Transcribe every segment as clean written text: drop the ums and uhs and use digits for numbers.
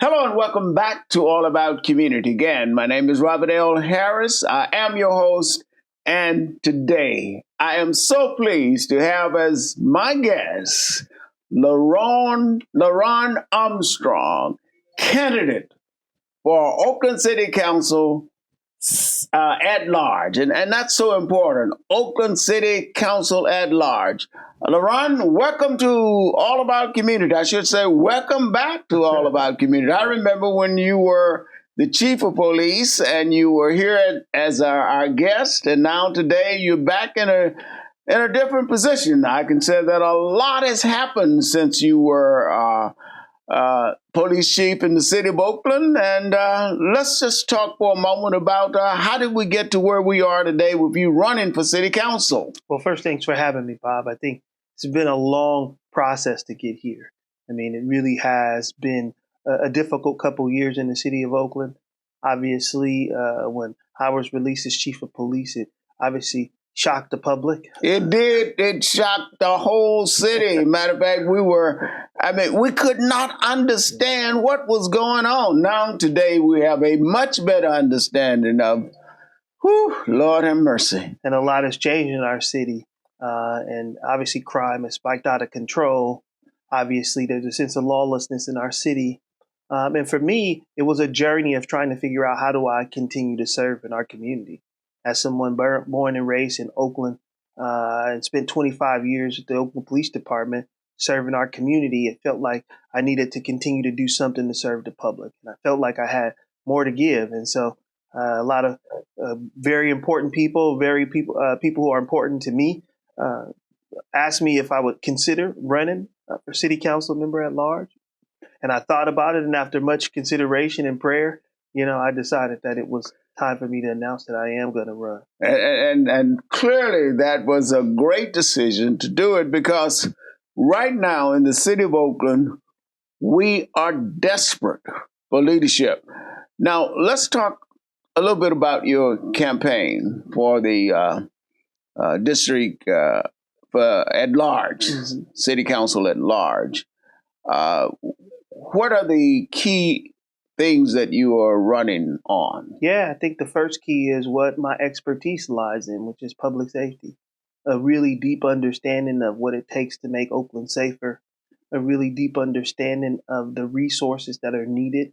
Hello and welcome back to All About Community. Again, my name is Robert L. Harris. I am your host, and today I am so pleased to have as my guest LeRonne Armstrong, candidate for Oakland City Council at large. And that's so important. Oakland City Council at large. LeRonne, welcome to All About Community. I should say, welcome back to All About Community. I remember when you were the chief of police and you were here as our guest, and now today you're back in a different position. I can say that a lot has happened since you were police chief in the city of Oakland. And let's just talk for a moment about how did we get to where we are today with you running for city council? Well, first, thanks for having me, Bob. I think it's been a long process to get here. I mean, it really has been a difficult couple years in the city of Oakland. Obviously, when I was released as chief of police, it obviously shocked the public. It did. It shocked the whole city. Matter of fact, we could not understand what was going on. Now, today, we have a much better understanding of, Lord have mercy. And a lot has changed in our city. And obviously, crime has spiked out of control. Obviously, there's a sense of lawlessness in our city. And for me, it was a journey of trying to figure out how do I continue to serve in our community. As someone born and raised in Oakland and spent 25 years at the Oakland Police Department serving our community, it felt like I needed to continue to do something to serve the public. And I felt like I had more to give. And so a lot of very important people who are important to me, asked me if I would consider running for city council member at large. And I thought about it. And after much consideration and prayer, I decided that it was time for me to announce that I am going to run. And clearly that was a great decision to do it, because right now in the city of Oakland, we are desperate for leadership. Now, let's talk a little bit about your campaign for the district at large, city council at large. What are the key things that you are running on? Yeah, I think the first key is what my expertise lies in, which is public safety. A really deep understanding of what it takes to make Oakland safer, a really deep understanding of the resources that are needed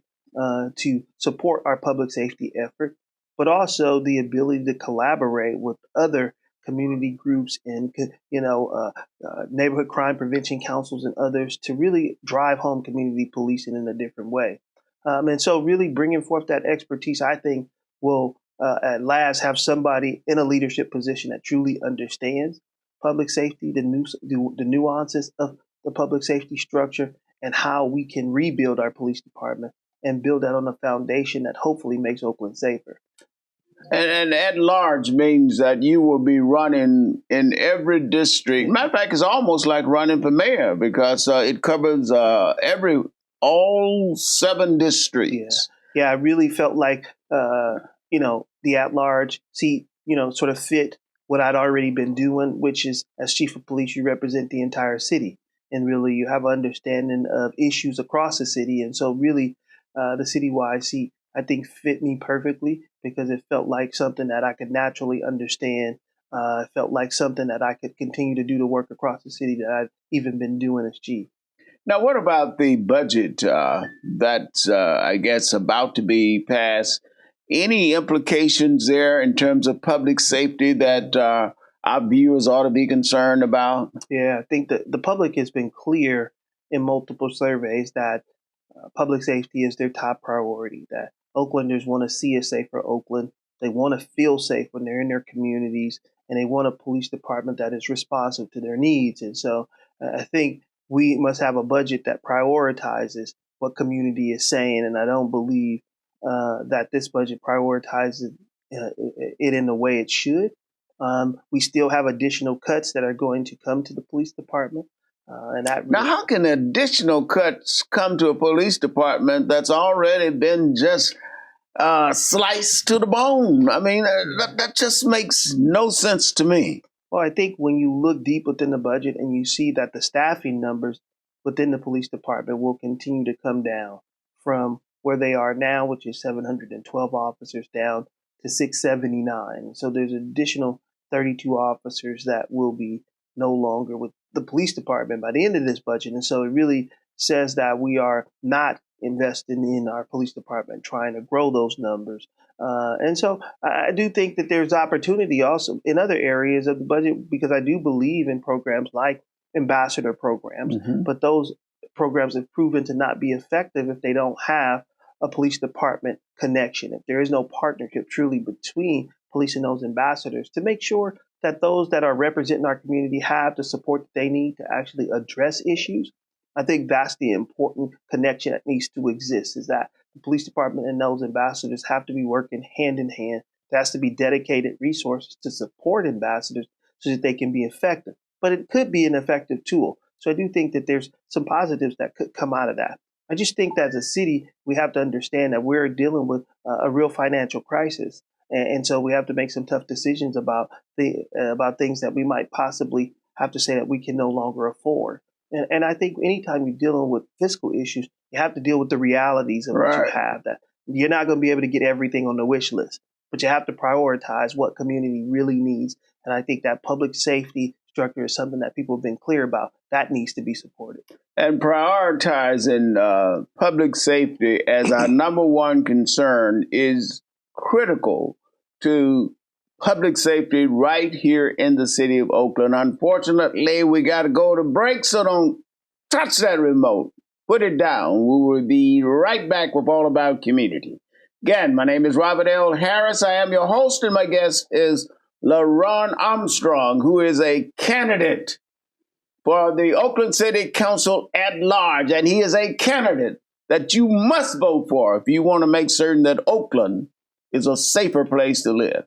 to support our public safety effort, but also the ability to collaborate with other community groups and neighborhood crime prevention councils and others to really drive home community policing in a different way. And so really bringing forth that expertise, I think, will at last have somebody in a leadership position that truly understands public safety, the nuances of the public safety structure, and how we can rebuild our police department and build that on a foundation that hopefully makes Oakland safer. And at large means that you will be running in every district. Matter of fact, it's almost like running for mayor, because it covers all 7 districts. Yeah, I really felt like, the at-large seat, sort of fit what I'd already been doing, which is, as chief of police, you represent the entire city. And really, you have an understanding of issues across the city. And so really, the citywide seat, I think, fit me perfectly, because it felt like something that I could naturally understand. It felt like something that I could continue to do the work across the city that I've even been doing as chief. Now, what about the budget that's, I guess, about to be passed? Any implications there in terms of public safety that our viewers ought to be concerned about? Yeah, I think that the public has been clear in multiple surveys that public safety is their top priority, that Oaklanders want to see a safer Oakland. They want to feel safe when they're in their communities, and they want a police department that is responsive to their needs. And so I think we must have a budget that prioritizes what community is saying. And I don't believe that this budget prioritizes it in the way it should. We still have additional cuts that are going to come to the police department. Now, how can additional cuts come to a police department that's already been just sliced to the bone? I mean, that just makes no sense to me. Well, I think when you look deep within the budget and you see that the staffing numbers within the police department will continue to come down from where they are now, which is 712 officers, down to 679. So there's an additional 32 officers that will be no longer with the police department by the end of this budget. And so it really says that we are not investing in our police department, trying to grow those numbers. And so I do think that there's opportunity also in other areas of the budget, because I do believe in programs like ambassador programs, but those programs have proven to not be effective if they don't have a police department connection, if there is no partnership truly between police and those ambassadors to make sure that those that are representing our community have the support that they need to actually address issues. I think that's the important connection that needs to exist, is that the police department and those ambassadors have to be working hand in hand. There has to be dedicated resources to support ambassadors so that they can be effective. But it could be an effective tool. So I do think that there's some positives that could come out of that. I just think that as a city, we have to understand that we're dealing with a real financial crisis. And so we have to make some tough decisions about things that we might possibly have to say that we can no longer afford. And I think anytime you're dealing with fiscal issues, you have to deal with the realities of what you have. That you're not going to be able to get everything on the wish list, but you have to prioritize what community really needs. And I think that public safety structure is something that people have been clear about. That needs to be supported. And prioritizing public safety as our number one concern is critical to public safety right here in the city of Oakland. Unfortunately, we got to go to break, so don't touch that remote. Put it down. We will be right back with All About Community. Again, my name is Robert L. Harris. I am your host, and my guest is LeRonne Armstrong, who is a candidate for the Oakland City Council at large. And he is a candidate that you must vote for if you want to make certain that Oakland is a safer place to live.